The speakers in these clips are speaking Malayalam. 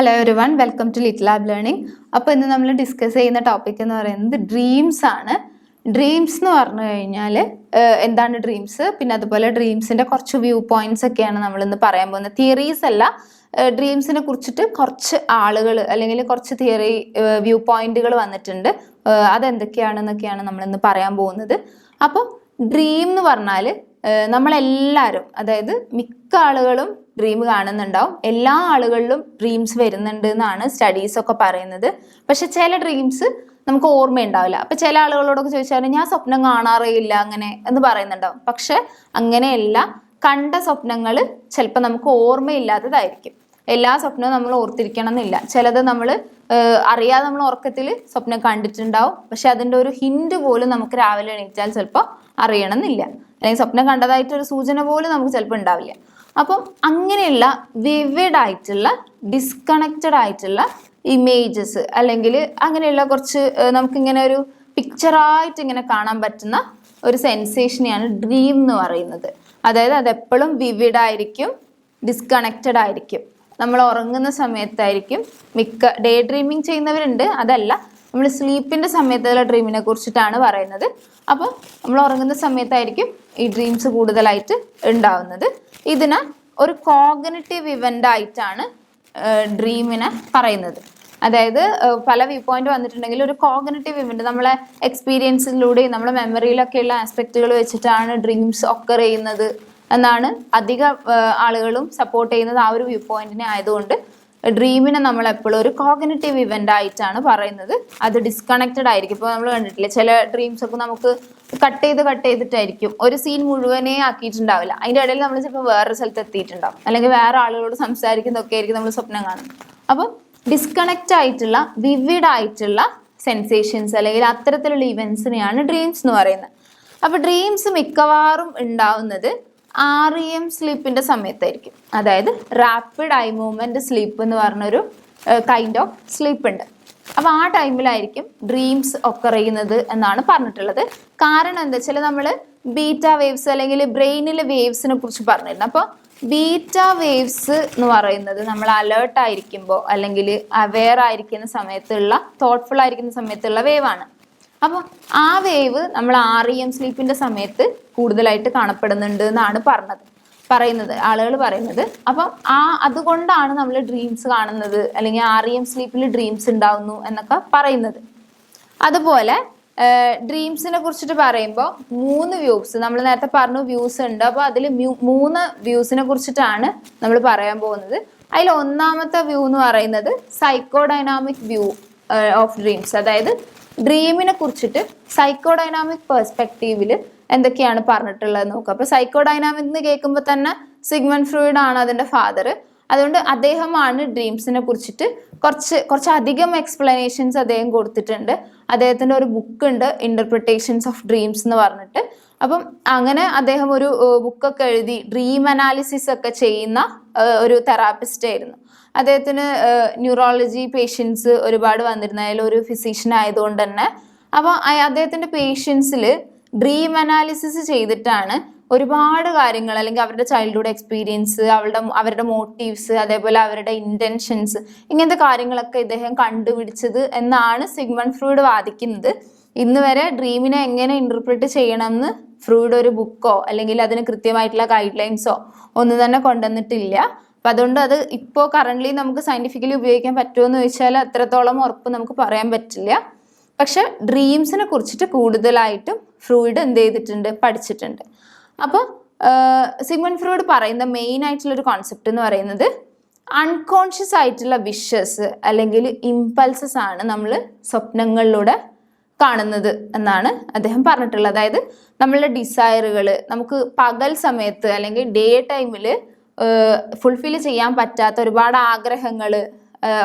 Hello everyone, welcome to little lab learning. അപ്പോൾ ഇന്ന് നമ്മൾ ഡിസ്കസ് ചെയ്യുന്ന ടോപ്പിക് എന്ന് പറയുന്നത് ഡ്രീംസ് ആണ്. ഡ്രീംസ് എന്ന് പറഞ്ഞു കഴിഞ്ഞാൽ എന്താണ് ഡ്രീംസ്, പിന്നെ അതുപോലെ ഡ്രീംസിൻ്റെ കുറച്ച് വ്യൂ പോയിന്റ്സ് ഒക്കെയാണ് നമ്മളിന്ന് പറയാൻ പോകുന്നത്. തിയറീസ് അല്ല, ഡ്രീംസിനെ കുറിച്ചിട്ട് കുറച്ച് ആളുകൾ അല്ലെങ്കിൽ കുറച്ച് തിയറി വ്യൂ പോയിന്റുകൾ വന്നിട്ടുണ്ട്. അതെന്തൊക്കെയാണെന്നൊക്കെയാണ് നമ്മളിന്ന് പറയാൻ പോകുന്നത്. അപ്പോൾ ഡ്രീം എന്ന് പറഞ്ഞാൽ നമ്മളെല്ലാവരും, അതായത് മിക്ക ആളുകളും ഡ്രീം കാണുന്നുണ്ടാവും. എല്ലാ ആളുകളിലും ഡ്രീംസ് വരുന്നുണ്ട് എന്നാണ് സ്റ്റഡീസൊക്കെ പറയുന്നത്. പക്ഷെ ചില ഡ്രീംസ് നമുക്ക് ഓർമ്മയുണ്ടാവില്ല. അപ്പം ചില ആളുകളോടൊക്കെ ചോദിച്ചാൽ ഞാൻ സ്വപ്നം കാണാറേ ഇല്ല അങ്ങനെ എന്ന് പറയുന്നുണ്ടാവും. പക്ഷെ അങ്ങനെയല്ല, കണ്ട സ്വപ്നങ്ങൾ ചിലപ്പോൾ നമുക്ക് ഓർമ്മയില്ലാത്തതായിരിക്കും. എല്ലാ സ്വപ്നവും നമ്മൾ ഓർത്തിരിക്കണം എന്നില്ല. ചിലത് നമ്മൾ അറിയാതെ നമ്മൾ ഉറക്കത്തിൽ സ്വപ്നം കണ്ടിട്ടുണ്ടാവും. പക്ഷെ അതിൻ്റെ ഒരു ഹിൻഡ് പോലും നമുക്ക് രാവിലെ എണീറ്റാൽ ചിലപ്പോൾ അറിയണമെന്നില്ല, അല്ലെങ്കിൽ സ്വപ്നം കണ്ടതായിട്ടൊരു സൂചന പോലും നമുക്ക് ചിലപ്പോൾ ഉണ്ടാവില്ല. അപ്പം അങ്ങനെയുള്ള വിവിഡ് ആയിട്ടുള്ള ഡിസ്കണക്റ്റഡ് ആയിട്ടുള്ള ഇമേജസ് അല്ലെങ്കിൽ അങ്ങനെയുള്ള കുറച്ച് നമുക്കിങ്ങനെ ഒരു പിക്ചറായിട്ട് ഇങ്ങനെ കാണാൻ പറ്റുന്ന ഒരു സെൻസേഷനെയാണ് ഡ്രീം എന്ന് പറയുന്നത്. അതായത് അതെപ്പോഴും വിവിഡ് ആയിരിക്കും, ഡിസ്കണക്റ്റഡ് ആയിരിക്കും. നമ്മൾ ഉറങ്ങുന്ന സമയത്തായിരിക്കും മിക്ക ഡേ ഡ്രീമിങ് ചെയ്യുന്നവരുണ്ട്, അതല്ല, നമ്മൾ സ്ലീപ്പിൻ്റെ സമയത്തുള്ള ഡ്രീമിനെ കുറിച്ചിട്ടാണ് പറയുന്നത്. അപ്പോൾ നമ്മൾ ഉറങ്ങുന്ന സമയത്തായിരിക്കും ഈ ഡ്രീംസ് കൂടുതലായിട്ട് ഉണ്ടാവുന്നത്. ഇതിന് ഒരു കോഗ്നിറ്റീവ് ഇവൻ്റ് ആയിട്ടാണ് ഡ്രീമിനെ പറയുന്നത്. അതായത് പല വ്യൂ പോയിന്റ് വന്നിട്ടുണ്ടെങ്കിൽ ഒരു കോഗ്നിറ്റീവ് ഇവൻ്റ് നമ്മളെ എക്സ്പീരിയൻസിലൂടെയും നമ്മളെ മെമ്മറിയിലൊക്കെയുള്ള ആസ്പെക്റ്റുകൾ വെച്ചിട്ടാണ് ഡ്രീംസ് ഒക്കർ ചെയ്യുന്നത് എന്നാണ് അധികം ആളുകളും സപ്പോർട്ട് ചെയ്യുന്നത്. ആ ഒരു വ്യൂ പോയിന്റിനെ ആയതുകൊണ്ട് ഡ്രീമിനെ നമ്മൾ എപ്പോഴും ഒരു കോഗ്നിറ്റീവ് ഇവൻ്റ് ആയിട്ടാണ് പറയുന്നത്. അത് ഡിസ്കണക്റ്റഡ് ആയിരിക്കും. ഇപ്പോൾ നമ്മൾ കണ്ടിട്ടില്ലേ, ചില ഡ്രീംസ് ഒക്കെ നമുക്ക് കട്ട് ചെയ്തിട്ടായിരിക്കും, ഒരു സീൻ മുഴുവനേ ആക്കിയിട്ടുണ്ടാവില്ല. അതിൻ്റെ ഇടയിൽ നമ്മൾ ചിലപ്പോൾ വേറൊരു സ്ഥലത്ത് എത്തിയിട്ടുണ്ടാവും, അല്ലെങ്കിൽ വേറെ ആളുകളോട് സംസാരിക്കുന്നതൊക്കെ ആയിരിക്കും നമ്മൾ സ്വപ്നം കാണുന്നത്. അപ്പം ഡിസ്കണക്റ്റ് ആയിട്ടുള്ള വിവിഡ് ആയിട്ടുള്ള സെൻസേഷൻസ് അല്ലെങ്കിൽ അത്തരത്തിലുള്ള ഇവൻസിനെയാണ് ഡ്രീംസ് എന്ന് പറയുന്നത്. അപ്പോൾ ഡ്രീംസ് മിക്കവാറും ഉണ്ടാവുന്നത് REM സ്ലീപ്പിൻ്റെ സമയത്തായിരിക്കും. അതായത് റാപ്പിഡ് ഐ മൂവ്മെൻറ്റ് സ്ലീപ്പ് എന്ന് പറഞ്ഞൊരു കൈൻഡ് ഓഫ് സ്ലീപ്പ് ഉണ്ട്. അപ്പോൾ ആ ടൈമിലായിരിക്കും ഡ്രീംസ് ഒക്കർ ചെയ്യുന്നത് എന്നാണ് പറഞ്ഞിട്ടുള്ളത്. കാരണം എന്താ വെച്ചാൽ നമ്മൾ ബീറ്റ വേവ്സ് അല്ലെങ്കിൽ ബ്രെയിനിലെ വേവ്സിനെ കുറിച്ച് പറഞ്ഞിരുന്നു. അപ്പോൾ ബീറ്റ വേവ്സ് എന്ന് പറയുന്നത് നമ്മൾ അലേർട്ട് ആയിരിക്കുമ്പോൾ അല്ലെങ്കിൽ അവെയർ ആയിരിക്കുന്ന സമയത്തുള്ള, തോട്ട്ഫുൾ ആയിരിക്കുന്ന സമയത്തുള്ള വേവാണ്. അപ്പോൾ ആ വേവ് നമ്മൾ REM സ്ലീപ്പിൻ്റെ സമയത്ത് കൂടുതലായിട്ട് കാണപ്പെടുന്നുണ്ട് എന്നാണ് പറയുന്നത് ആളുകൾ പറയുന്നത്. അപ്പം അതുകൊണ്ടാണ് നമ്മൾ ഡ്രീംസ് കാണുന്നത്, അല്ലെങ്കിൽ REM സ്ലീപ്പിൽ ഡ്രീംസ് ഉണ്ടാവുന്നു എന്നൊക്കെ പറയുന്നത്. അതുപോലെ ഡ്രീംസിനെ കുറിച്ചിട്ട് പറയുമ്പോൾ 3 വ്യൂസ്, നമ്മൾ നേരത്തെ പറഞ്ഞു വ്യൂസ് ഉണ്ട്. അപ്പോൾ അതിൽ 3 വ്യൂസിനെ കുറിച്ചിട്ടാണ് നമ്മൾ പറയാൻ പോകുന്നത്. അതിൽ ഒന്നാമത്തെ വ്യൂ എന്ന് പറയുന്നത് സൈക്കോഡൈനാമിക് വ്യൂ ഓഫ് ഡ്രീംസ്. അതായത് ഡ്രീമിനെ കുറിച്ചിട്ട് സൈക്കോഡൈനാമിക് പെർസ്പെക്റ്റീവിൽ എന്തൊക്കെയാണ് പറഞ്ഞിട്ടുള്ളത് നോക്കുക. അപ്പോൾ സൈക്കോഡൈനാമിക് എന്ന് കേൾക്കുമ്പോൾ തന്നെ സിഗ്മണ്ട് ഫ്രോയിഡ് ആണ് അതിൻ്റെ ഫാദർ. അതുകൊണ്ട് അദ്ദേഹമാണ് ഡ്രീംസിനെ കുറിച്ചിട്ട് കുറച്ചധികം എക്സ്പ്ലനേഷൻസ് അദ്ദേഹം കൊടുത്തിട്ടുണ്ട്. അദ്ദേഹത്തിൻ്റെ ഒരു ബുക്ക് ഉണ്ട്, ഇൻ്റർപ്രിട്ടേഷൻസ് ഓഫ് ഡ്രീംസ് എന്ന് പറഞ്ഞിട്ട്. അപ്പം അങ്ങനെ അദ്ദേഹം ഒരു ബുക്കൊക്കെ എഴുതി ഡ്രീം അനാലിസിസ് ഒക്കെ ചെയ്യുന്ന ഒരു തെറാപ്പിസ്റ്റ് ആയിരുന്നു. അദ്ദേഹത്തിന് ന്യൂറോളജി പേഷ്യൻസ് ഒരുപാട് വന്നിരുന്ന, ഒരു ഫിസിഷ്യൻ ആയതുകൊണ്ട് തന്നെ. അപ്പോൾ അദ്ദേഹത്തിൻ്റെ പേഷ്യൻസിൽ ഡ്രീം അനാലിസിസ് ചെയ്തിട്ടാണ് ഒരുപാട് കാര്യങ്ങൾ, അല്ലെങ്കിൽ അവരുടെ ചൈൽഡ്ഹുഡ് എക്സ്പീരിയൻസ്, അവരുടെ മോട്ടീവ്സ്, അതേപോലെ അവരുടെ ഇൻറ്റൻഷൻസ്, ഇങ്ങനത്തെ കാര്യങ്ങളൊക്കെ ഇദ്ദേഹം കണ്ടുപിടിച്ചത് എന്നാണ് സിഗ്മണ്ട് ഫ്രോയിഡ് വാദിക്കുന്നത്. ഇന്ന് വരെ ഡ്രീമിനെ എങ്ങനെ ഇൻ്റർപ്രിറ്റ് ചെയ്യണമെന്ന് ഫ്രോയിഡ് ഒരു ബുക്കോ അല്ലെങ്കിൽ അതിന് കൃത്യമായിട്ടുള്ള ഗൈഡ് ലൈൻസോ ഒന്നും തന്നെ കൊണ്ടുവന്നിട്ടില്ല. അപ്പം അതുകൊണ്ട് അത് ഇപ്പോൾ കറൻ്റ്ലി നമുക്ക് സയൻറ്റിഫിക്കലി ഉപയോഗിക്കാൻ പറ്റുമോ എന്ന് ചോദിച്ചാൽ അത്രത്തോളം ഉറപ്പ് നമുക്ക് പറയാൻ പറ്റില്ല. പക്ഷെ ഡ്രീംസിനെ കുറിച്ചിട്ട് കൂടുതലായിട്ടും ഫ്രോയിഡ് എന്ത് ചെയ്തിട്ടുണ്ട്, പഠിച്ചിട്ടുണ്ട്. അപ്പോൾ സിഗ്മണ്ട് ഫ്രോയിഡ് പറയുന്ന മെയിൻ ആയിട്ടുള്ളൊരു കോൺസെപ്റ്റ് എന്ന് പറയുന്നത് അൺകോൺഷ്യസ് ആയിട്ടുള്ള വിഷസ് അല്ലെങ്കിൽ ഇമ്പൾസസ് ആണ് നമ്മൾ സ്വപ്നങ്ങളിലൂടെ കാണുന്നത് എന്നാണ് അദ്ദേഹം പറഞ്ഞിട്ടുള്ളത്. അതായത് നമ്മളുടെ ഡിസയറുകൾ നമുക്ക് പകൽ സമയത്ത് അല്ലെങ്കിൽ ഡേ ടൈമിൽ ഫുൾഫിൽ ചെയ്യാൻ പറ്റാത്ത ഒരുപാട് ആഗ്രഹങ്ങൾ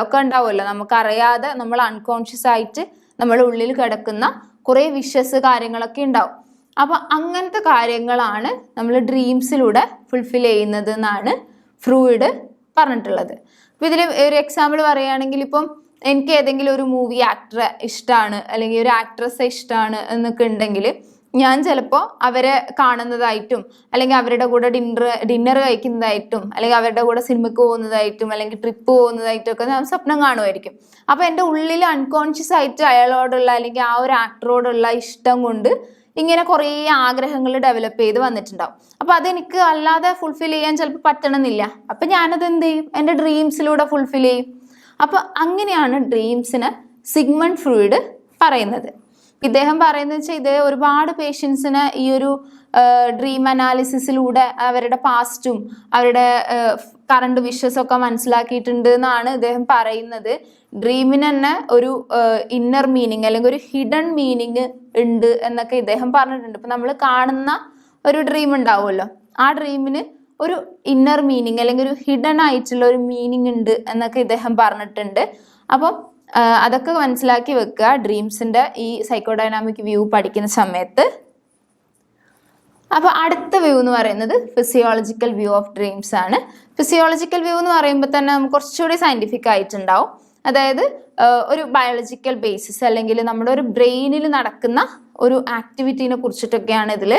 ഒക്കെ ഉണ്ടാവുമല്ലോ, നമുക്കറിയാതെ നമ്മൾ അൺകോൺഷ്യസ് ആയിട്ട് നമ്മുടെ ഉള്ളിൽ കിടക്കുന്ന കുറേ വിഷസ് കാര്യങ്ങളൊക്കെ ഉണ്ടാവും. അപ്പോൾ അങ്ങനത്തെ കാര്യങ്ങളാണ് നമ്മൾ ഡ്രീംസിലൂടെ ഫുൾഫിൽ ചെയ്യുന്നത് എന്നാണ് ഫ്രോയിഡ് പറഞ്ഞിട്ടുള്ളത്. അപ്പോൾ ഇതിൽ ഒരു എക്സാമ്പിൾ പറയുകയാണെങ്കിൽ, ഇപ്പം എനിക്ക് ഏതെങ്കിലും ഒരു മൂവി ആക്ടറെ ഇഷ്ടമാണ് അല്ലെങ്കിൽ ഒരു ആക്ട്രസ്സെ ഇഷ്ടമാണ് എന്നൊക്കെ ഉണ്ടെങ്കിൽ ഞാൻ ചിലപ്പോൾ അവരെ കാണുന്നതായിട്ടും അല്ലെങ്കിൽ അവരുടെ കൂടെ ഡിന്നർ കഴിക്കുന്നതായിട്ടും അല്ലെങ്കിൽ അവരുടെ കൂടെ സിനിമയ്ക്ക് പോകുന്നതായിട്ടും അല്ലെങ്കിൽ ട്രിപ്പ് പോകുന്നതായിട്ടും ഒക്കെ ഞാൻ സ്വപ്നം കാണുമായിരിക്കും. അപ്പോൾ എൻ്റെ ഉള്ളിൽ അൺകോൺഷ്യസ് ആയിട്ട് അയാളോടുള്ള അല്ലെങ്കിൽ ആ ഒരു ആക്ടറോടുള്ള ഇഷ്ടം കൊണ്ട് ഇങ്ങനെ കുറേ ആഗ്രഹങ്ങൾ ഡെവലപ്പ് ചെയ്ത് വന്നിട്ടുണ്ടാവും. അപ്പോൾ അതെനിക്ക് അല്ലാതെ ഫുൾഫിൽ ചെയ്യാൻ ചിലപ്പോൾ പറ്റണമെന്നില്ല. അപ്പം ഞാനത് എന്ത് ചെയ്യും? എൻ്റെ ഡ്രീംസിലൂടെ ഫുൾഫിൽ ചെയ്യും. അപ്പോൾ അങ്ങനെയാണ് ഡ്രീംസിന് സിഗ്മണ്ട് ഫ്രോയിഡ് പറയുന്നത്. ഇദ്ദേഹം പറയുന്നത് വെച്ചാൽ ഇത് ഒരുപാട് പേഷ്യൻസിന് ഈ ഒരു ഡ്രീം അനാലിസിസിലൂടെ അവരുടെ പാസ്റ്റും അവരുടെ കറണ്ട് വിഷസ് ഒക്കെ മനസ്സിലാക്കിയിട്ടുണ്ട് എന്നാണ് ഇദ്ദേഹം പറയുന്നത്. ഡ്രീമിന് തന്നെ ഒരു ഇന്നർ മീനിങ് അല്ലെങ്കിൽ ഒരു ഹിഡൻ മീനിങ് ഉണ്ട് എന്നൊക്കെ ഇദ്ദേഹം പറഞ്ഞിട്ടുണ്ട്. ഇപ്പം നമ്മൾ കാണുന്ന ഒരു ഡ്രീം ഉണ്ടാവുമല്ലോ, ആ ഡ്രീമിന് ഒരു ഇന്നർ മീനിങ് അല്ലെങ്കിൽ ഒരു ഹിഡൻ ആയിട്ടുള്ള ഒരു മീനിങ് ഉണ്ട് എന്നൊക്കെ ഇദ്ദേഹം പറഞ്ഞിട്ടുണ്ട്. അപ്പം അതൊക്കെ മനസ്സിലാക്കി വെക്കുക ഡ്രീംസിൻ്റെ ഈ സൈക്കോഡൈനാമിക് വ്യൂ പഠിക്കുന്ന സമയത്ത്. അപ്പോൾ അടുത്ത വ്യൂ എന്ന് പറയുന്നത് ഫിസിയോളജിക്കൽ വ്യൂ ഓഫ് ഡ്രീംസ് ആണ്. ഫിസിയോളജിക്കൽ വ്യൂ എന്ന് പറയുമ്പോൾ തന്നെ നമുക്ക് കുറച്ചുകൂടി സയൻറ്റിഫിക് ആയിട്ടുണ്ടാവും. അതായത് ഒരു ബയോളജിക്കൽ ബേസിസ് അല്ലെങ്കിൽ നമ്മുടെ ഒരു ബ്രെയിനിൽ നടക്കുന്ന ഒരു ആക്ടിവിറ്റീനെ കുറിച്ചിട്ടൊക്കെയാണ് ഇതിൽ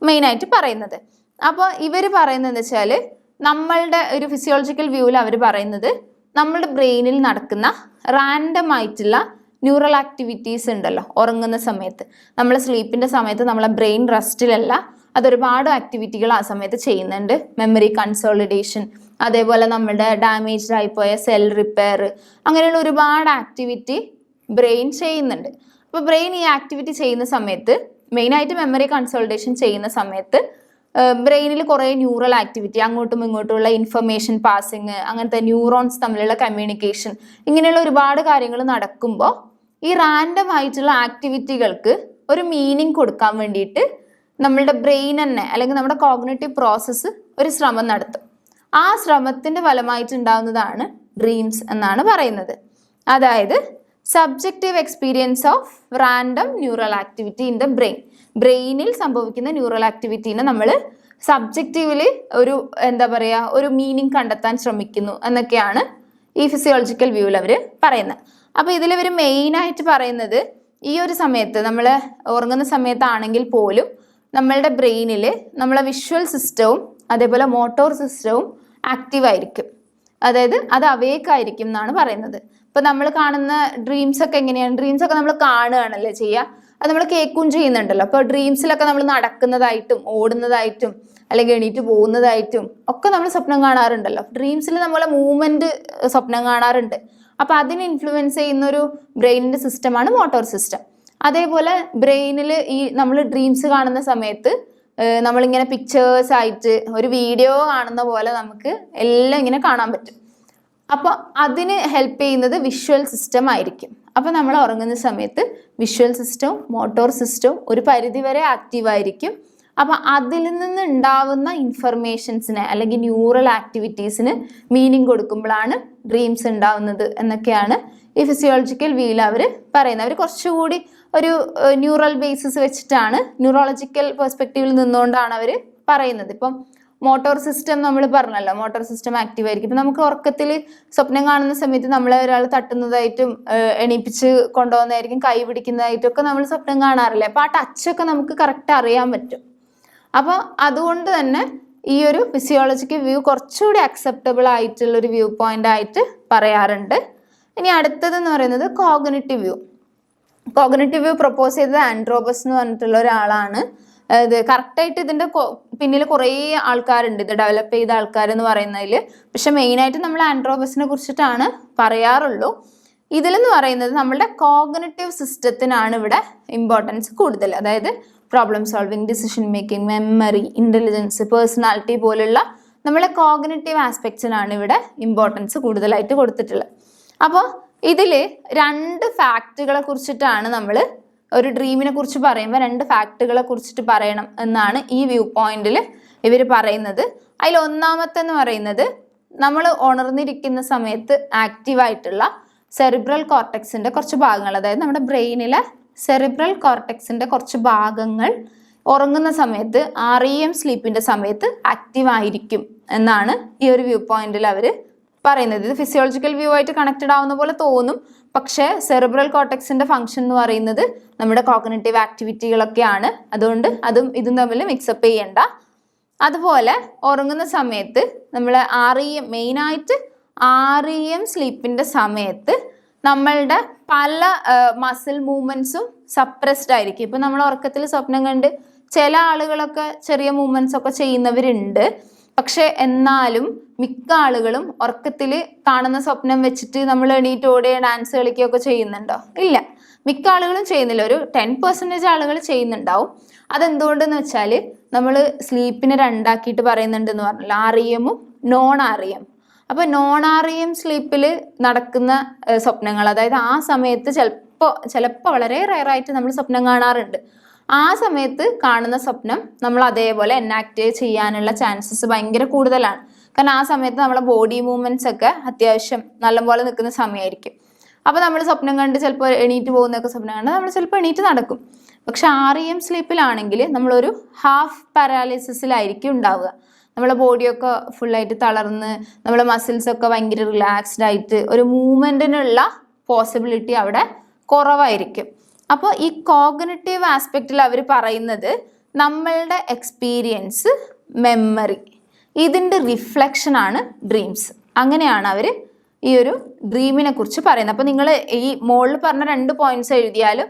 മെയിനായിട്ട് പറയുന്നത്. അപ്പോൾ ഇവർ പറയുന്നത് വെച്ചാൽ നമ്മളുടെ ഒരു ഫിസിയോളജിക്കൽ വ്യൂവിൽ അവർ പറയുന്നത് നമ്മളുടെ ബ്രെയിനിൽ നടക്കുന്ന റാൻഡം ആയിട്ടുള്ള ന്യൂറൽ ആക്ടിവിറ്റീസ് ഉണ്ടല്ലോ ഉറങ്ങുന്ന സമയത്ത്. നമ്മൾ സ്ലീപ്പിൻ്റെ സമയത്ത് നമ്മളെ ബ്രെയിൻ റെസ്റ്റിലല്ല, അതൊരുപാട് ആക്ടിവിറ്റികൾ ആ സമയത്ത് ചെയ്യുന്നുണ്ട്. മെമ്മറി കൺസോളിഡേഷൻ, അതേപോലെ നമ്മുടെ ഡാമേജ്ഡ് ആയിപ്പോയ സെൽ റിപ്പയർ, അങ്ങനെയുള്ള ഒരുപാട് ആക്ടിവിറ്റി ബ്രെയിൻ ചെയ്യുന്നുണ്ട്. അപ്പോൾ ബ്രെയിൻ ഈ ആക്ടിവിറ്റി ചെയ്യുന്ന സമയത്ത് മെയിനായിട്ട് മെമ്മറി കൺസോളിഡേഷൻ ചെയ്യുന്ന സമയത്ത് ബ്രെയിനിൽ കുറേ ന്യൂറൽ ആക്ടിവിറ്റി, അങ്ങോട്ടും ഇങ്ങോട്ടുമുള്ള ഇൻഫർമേഷൻ പാസിങ്, അങ്ങനത്തെ ന്യൂറോൺസ് തമ്മിലുള്ള കമ്മ്യൂണിക്കേഷൻ, ഇങ്ങനെയുള്ള ഒരുപാട് കാര്യങ്ങൾ നടക്കുമ്പോൾ ഈ റാൻഡം ആയിട്ടുള്ള ആക്ടിവിറ്റികൾക്ക് ഒരു മീനിങ് കൊടുക്കാൻ വേണ്ടിയിട്ട് നമ്മളുടെ ബ്രെയിൻ തന്നെ അല്ലെങ്കിൽ നമ്മുടെ കോഗ്നിറ്റീവ് പ്രോസസ്സ് ഒരു ശ്രമം നടത്തും. ആ ശ്രമത്തിൻ്റെ ഫലമായിട്ടുണ്ടാകുന്നതാണ് ഡ്രീംസ് എന്നാണ് പറയുന്നത്. അതായത് subjective experience of random neural activity in the brain. ബ്രെയിനിൽ സംഭവിക്കുന്ന ന്യൂറൽ ആക്ടിവിറ്റീനെ നമ്മൾ സബ്ജക്റ്റീവിൽ ഒരു ഒരു മീനിങ് കണ്ടെത്താൻ ശ്രമിക്കുന്നു എന്നൊക്കെയാണ് ഈ ഫിസിയോളജിക്കൽ വ്യൂവിൽ അവർ പറയുന്നത്. അപ്പോൾ ഇതിലിവർ മെയിനായിട്ട് പറയുന്നത് ഈ ഒരു സമയത്ത് നമ്മൾ ഉറങ്ങുന്ന സമയത്താണെങ്കിൽ പോലും നമ്മളുടെ ബ്രെയിനിൽ നമ്മളെ വിഷ്വൽ സിസ്റ്റവും അതേപോലെ മോട്ടോർ സിസ്റ്റവും ആക്റ്റീവായിരിക്കും. അതായത് അത് അവേക്കായിരിക്കും എന്നാണ് പറയുന്നത്. ഇപ്പം നമ്മൾ കാണുന്ന ഡ്രീംസ് ഒക്കെ എങ്ങനെയാണ്? ഡ്രീംസ് ഒക്കെ നമ്മൾ കാണുകയാണല്ലേ ചെയ്യുക, അത് നമ്മൾ കേൾക്കുകയും ചെയ്യുന്നുണ്ടല്ലോ. അപ്പോൾ ഡ്രീംസിലൊക്കെ നമ്മൾ നടക്കുന്നതായിട്ടും ഓടുന്നതായിട്ടും അല്ലെങ്കിൽ എണീറ്റ് പോകുന്നതായിട്ടും ഒക്കെ നമ്മൾ സ്വപ്നം കാണാറുണ്ടല്ലോ. ഡ്രീംസിൽ നമ്മളെ മൂവ്മെൻറ്റ് സ്വപ്നം കാണാറുണ്ട്. അപ്പോൾ അതിന് ഇൻഫ്ലുവൻസ് ചെയ്യുന്നൊരു ബ്രെയിനിൻ്റെ സിസ്റ്റമാണ് മോട്ടോർ സിസ്റ്റം. അതേപോലെ ബ്രെയിനിൽ ഈ നമ്മൾ ഡ്രീംസ് കാണുന്ന സമയത്ത് നമ്മളിങ്ങനെ പിക്ചേഴ്സ് ആയിട്ട് ഒരു വീഡിയോ കാണുന്ന പോലെ നമുക്ക് എല്ലാം ഇങ്ങനെ കാണാൻ പറ്റും. അപ്പോൾ അതിന് ഹെൽപ്പ് ചെയ്യുന്നത് വിഷ്വൽ സിസ്റ്റം ആയിരിക്കും. അപ്പോൾ നമ്മൾ ഉറങ്ങുന്ന സമയത്ത് വിഷ്വൽ സിസ്റ്റവും മോട്ടോർ സിസ്റ്റവും ഒരു പരിധിവരെ ആക്റ്റീവായിരിക്കും. അപ്പോൾ അതിൽ നിന്ന് ഉണ്ടാവുന്ന ഇൻഫർമേഷൻസിന് അല്ലെങ്കിൽ ന്യൂറൽ ആക്ടിവിറ്റീസിന് മീനിങ് കൊടുക്കുമ്പോഴാണ് ഡ്രീംസ് ഉണ്ടാവുന്നത് എന്നൊക്കെയാണ് ഈ ഫിസിയോളജിക്കൽ വ്യൂവിൽ അവർ പറയുന്നത്. അവർ കുറച്ചുകൂടി ഒരു ന്യൂറൽ ബേസിസ് വെച്ചിട്ടാണ്, ന്യൂറോളജിക്കൽ പെർസ്പെക്റ്റീവിൽ നിന്നുകൊണ്ടാണ് അവർ പറയുന്നത്. ഇപ്പം മോട്ടോർ സിസ്റ്റം നമ്മൾ പറഞ്ഞല്ലോ, മോട്ടോർ സിസ്റ്റം ആക്റ്റീവ് ആയിരിക്കും. ഇപ്പം നമുക്ക് ഉറക്കത്തിൽ സ്വപ്നം കാണുന്ന സമയത്ത് നമ്മളെ ഒരാൾ തട്ടുന്നതായിട്ടും എണീപ്പിച്ച് കൊണ്ടുപോകുന്നതായിരിക്കും, കൈ പിടിക്കുന്നതായിട്ടും ഒക്കെ നമ്മൾ സ്വപ്നം കാണാറില്ലേ. അപ്പോൾ ആ ടച്ചൊക്കെ നമുക്ക് കറക്റ്റ് അറിയാൻ പറ്റും. അപ്പോൾ അതുകൊണ്ട് തന്നെ ഈ ഒരു ഫിസിയോളജിക്കൽ വ്യൂ കുറച്ചുകൂടി അക്സെപ്റ്റബിൾ ആയിട്ടുള്ളൊരു വ്യൂ പോയിന്റ് ആയിട്ട് പറയാറുണ്ട്. ഇനി അടുത്തതെന്ന് പറയുന്നത് cognitive view. Cognitive view propose ചെയ്തത് ആൻഡ്രോബസ് എന്ന് പറഞ്ഞിട്ടുള്ള ഒരാളാണ്. ഇത് കറക്റ്റായിട്ട് ഇതിൻ്റെ പിന്നിൽ കുറേ ആൾക്കാരുണ്ട്, ഇത് ഡെവലപ്പ് ചെയ്ത ആൾക്കാരെന്ന് പറയുന്നതിൽ. പക്ഷെ മെയിനായിട്ട് നമ്മൾ ആൻഡ്രോബസിനെ കുറിച്ചിട്ടാണ് പറയാറുള്ളൂ. ഇതിലെന്ന് പറയുന്നത് നമ്മളുടെ കോഗ്നിറ്റീവ് സിസ്റ്റത്തിനാണ് ഇവിടെ ഇമ്പോർട്ടൻസ് കൂടുതൽ. അതായത് problem solving, decision making, memory, intelligence, personality പോലുള്ള നമ്മളെ കോഗ്നിറ്റീവ് ആസ്പെക്ട്സിനാണ് ഇവിടെ ഇമ്പോർട്ടൻസ് കൂടുതലായിട്ട് കൊടുത്തിട്ടുള്ളത്. അപ്പോൾ ഇതിൽ 2 ഫാക്റ്റുകളെ കുറിച്ചിട്ടാണ് നമ്മൾ ഒരു ഡ്രീമിനെ കുറിച്ച് പറയുമ്പോൾ 2 ഫാക്റ്റുകളെ കുറിച്ചിട്ട് പറയണം എന്നാണ് ഈ വ്യൂ പോയിന്റിൽ ഇവർ പറയുന്നത്. അതിൽ ഒന്നാമത്തെന്ന് പറയുന്നത് നമ്മൾ ഉണർന്നിരിക്കുന്ന സമയത്ത് ആക്റ്റീവായിട്ടുള്ള സെറിബ്രൽ കോർട്ടെക്സിൻ്റെ കുറച്ച് ഭാഗങ്ങൾ, അതായത് നമ്മുടെ ബ്രെയിനിലെ സെറിബ്രൽ കോർട്ടെക്സിൻ്റെ കുറച്ച് ഭാഗങ്ങൾ ഉറങ്ങുന്ന സമയത്ത് REM സ്ലീപ്പിൻ്റെ സമയത്ത് ആക്റ്റീവ് ആയിരിക്കും എന്നാണ് ഈ ഒരു വ്യൂ പോയിന്റിൽ അവർ പറയുന്നത്. ഇത് ഫിസിയോളജിക്കൽ വ്യൂ ആയിട്ട് കണക്റ്റഡ് ആവുന്ന പോലെ തോന്നും, പക്ഷേ സെറിബ്രൽ കോർട്ടെക്സിന്റെ ഫംഗ്ഷൻ എന്ന് പറയുന്നത് നമ്മുടെ കോഗ്നിറ്റീവ് ആക്ടിവിറ്റികളൊക്കെയാണ്. അതുകൊണ്ട് അതും ഇതും തമ്മിൽ മിക്സപ്പ് ചെയ്യണ്ട. അതുപോലെ ഉറങ്ങുന്ന സമയത്ത് നമ്മൾ REM മെയിനായിട്ട് REM സ്ലീപ്പിന്റെ സമയത്ത് നമ്മളുടെ പല മസിൽ മൂവ്മെന്റ്സും സപ്രസ്ഡ് ആയിരിക്കും. ഇപ്പം നമ്മൾ ഉറക്കത്തിൽ സ്വപ്നം കണ്ട് ചില ആളുകളൊക്കെ ചെറിയ മൂവ്മെന്റ്സ് ഒക്കെ ചെയ്യുന്നവരുണ്ട്. പക്ഷെ എന്നാലും മിക്ക ആളുകളും ഉറക്കത്തിൽ കാണുന്ന സ്വപ്നം വെച്ചിട്ട് നമ്മൾ എണീറ്റ് ഓടുകയോ ഡാൻസ് കളിക്കുകയൊക്കെ ചെയ്യുന്നുണ്ടോ? ഇല്ല, മിക്ക ആളുകളും ചെയ്യുന്നില്ല. ഒരു 10% ആളുകൾ ചെയ്യുന്നുണ്ടാവും. അതെന്തുകൊണ്ടെന്ന് വെച്ചാൽ നമ്മൾ സ്ലീപ്പിനെ രണ്ടാക്കിയിട്ട് പറയുന്നുണ്ടെന്ന് പറഞ്ഞില്ല, REMഉം നോൺ REM. അപ്പോൾ നോൺ REM സ്ലീപ്പിൽ നടക്കുന്ന സ്വപ്നങ്ങൾ, അതായത് ആ സമയത്ത് ചിലപ്പോൾ വളരെ റെയറായിട്ട് നമ്മൾ സ്വപ്നം കാണാറുണ്ട്. ആ സമയത്ത് കാണുന്ന സ്വപ്നം നമ്മൾ അതേപോലെ എനാക്ട് ചെയ്യാനുള്ള ചാൻസസ് ഭയങ്കര കൂടുതലാണ്. കാരണം ആ സമയത്ത് നമ്മളെ ബോഡി മൂവ്മെന്റ്സ് ഒക്കെ അത്യാവശ്യം നല്ലപോലെ നിൽക്കുന്ന സമയമായിരിക്കും. അപ്പോൾ നമ്മൾ സ്വപ്നം കണ്ട് ചിലപ്പോൾ എണീറ്റ് പോകുന്നതൊക്കെ സ്വപ്നം കണ്ട് നമ്മൾ ചിലപ്പോൾ എണീറ്റ് നടക്കും. പക്ഷെ REM സ്ലീപ്പിലാണെങ്കിൽ നമ്മളൊരു ഹാഫ് പാരാലിസിസിലായിരിക്കും ഉണ്ടാവുക. നമ്മളെ ബോഡിയൊക്കെ ഫുള്ളായിട്ട് തളർന്ന് നമ്മളെ മസിൽസൊക്കെ ഭയങ്കര റിലാക്സ്ഡ് ആയിട്ട് ഒരു മൂവ്മെൻറ്റിനുള്ള പോസിബിലിറ്റി അവിടെ കുറവായിരിക്കും. അപ്പോൾ ഈ കോഗ്നിറ്റീവ് ആസ്പെക്റ്റിൽ അവർ പറയുന്നത് നമ്മളുടെ എക്സ്പീരിയൻസ്, മെമ്മറി, ഇതിൻ്റെ റിഫ്ലക്ഷനാണ് ഡ്രീംസ്. അങ്ങനെയാണ് അവർ ഈ ഒരു ഡ്രീമിനെ കുറിച്ച് പറയുന്നത്. അപ്പോൾ നിങ്ങൾ ഈ മോളിൽ പറഞ്ഞ 2 പോയിന്റ്സ് എഴുതിയാലും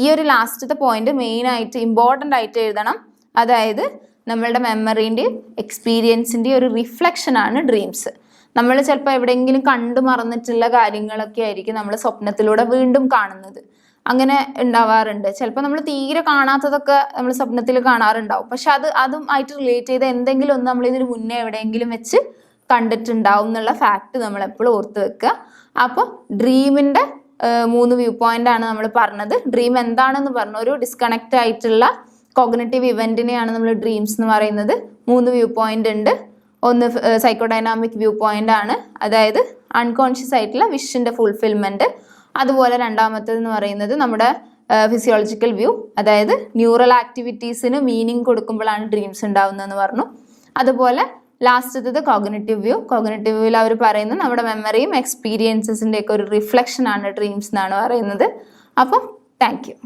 ഈ ഒരു ലാസ്റ്റത്തെ പോയിന്റ് മെയിനായിട്ട് ഇമ്പോർട്ടൻ്റ് ആയിട്ട് എഴുതണം. അതായത് നമ്മളുടെ മെമ്മറീൻ്റെയും എക്സ്പീരിയൻസിൻ്റെയും ഒരു റിഫ്ലക്ഷനാണ് ഡ്രീംസ്. നമ്മൾ ചിലപ്പോൾ എവിടെയെങ്കിലും കണ്ടു മറന്നിട്ടുള്ള കാര്യങ്ങളൊക്കെ ആയിരിക്കും നമ്മൾ സ്വപ്നത്തിലൂടെ വീണ്ടും കാണുന്നത്. അങ്ങനെ ഉണ്ടാവാറുണ്ട്. ചിലപ്പോൾ നമ്മൾ തീരെ കാണാത്തതൊക്കെ നമ്മൾ സ്വപ്നത്തിൽ കാണാറുണ്ടാവും. പക്ഷെ അതും ആയിട്ട് റിലേറ്റ് ചെയ്ത എന്തെങ്കിലും ഒന്ന് നമ്മൾ ഇതിന് മുന്നേ എവിടെയെങ്കിലും വെച്ച് കണ്ടിട്ടുണ്ടാവും എന്നുള്ള ഫാക്ട് നമ്മൾ എപ്പോഴും ഓർത്ത് വെക്കുക. അപ്പോൾ ഡ്രീമിൻ്റെ 3 വ്യൂ പോയിന്റ് ആണ് നമ്മൾ പറഞ്ഞത്. ഡ്രീം എന്താണെന്ന് പറഞ്ഞു, ഒരു ഡിസ്കണക്റ്റ് ആയിട്ടുള്ള കോഗ്നിറ്റീവ് ഇവന്റിനെയാണ് നമ്മൾ ഡ്രീംസ് എന്ന് പറയുന്നത്. 3 വ്യൂ പോയിന്റ് ഉണ്ട്. ഒന്ന് സൈക്കോഡൈനാമിക് വ്യൂ പോയിന്റ് ആണ്, അതായത് അൺകോൺഷ്യസ് ആയിട്ടുള്ള വിഷിന്റെ ഫുൾഫിൽമെന്റ്. അതുപോലെ രണ്ടാമത്തേതെന്ന് പറയുന്നത് നമ്മുടെ ഫിസിയോളജിക്കൽ വ്യൂ, അതായത് ന്യൂറൽ ആക്ടിവിറ്റീസിന് മീനിങ് കൊടുക്കുമ്പോഴാണ് ഡ്രീംസ് ഉണ്ടാവുന്നതെന്ന് പറഞ്ഞു. അതുപോലെ ലാസ്റ്റത്തത് കോഗ്നിറ്റീവ് വ്യൂ. കോഗ്നിറ്റീവ് വ്യൂവിൽ അവർ പറയുന്നത് നമ്മുടെ മെമ്മറിയും എക്സ്പീരിയൻസസിൻ്റെ ഒക്കെ ഒരു റിഫ്ലക്ഷൻ ആണ് ഡ്രീംസ് എന്നാണ് പറയുന്നത്. അപ്പോൾ താങ്ക് യു.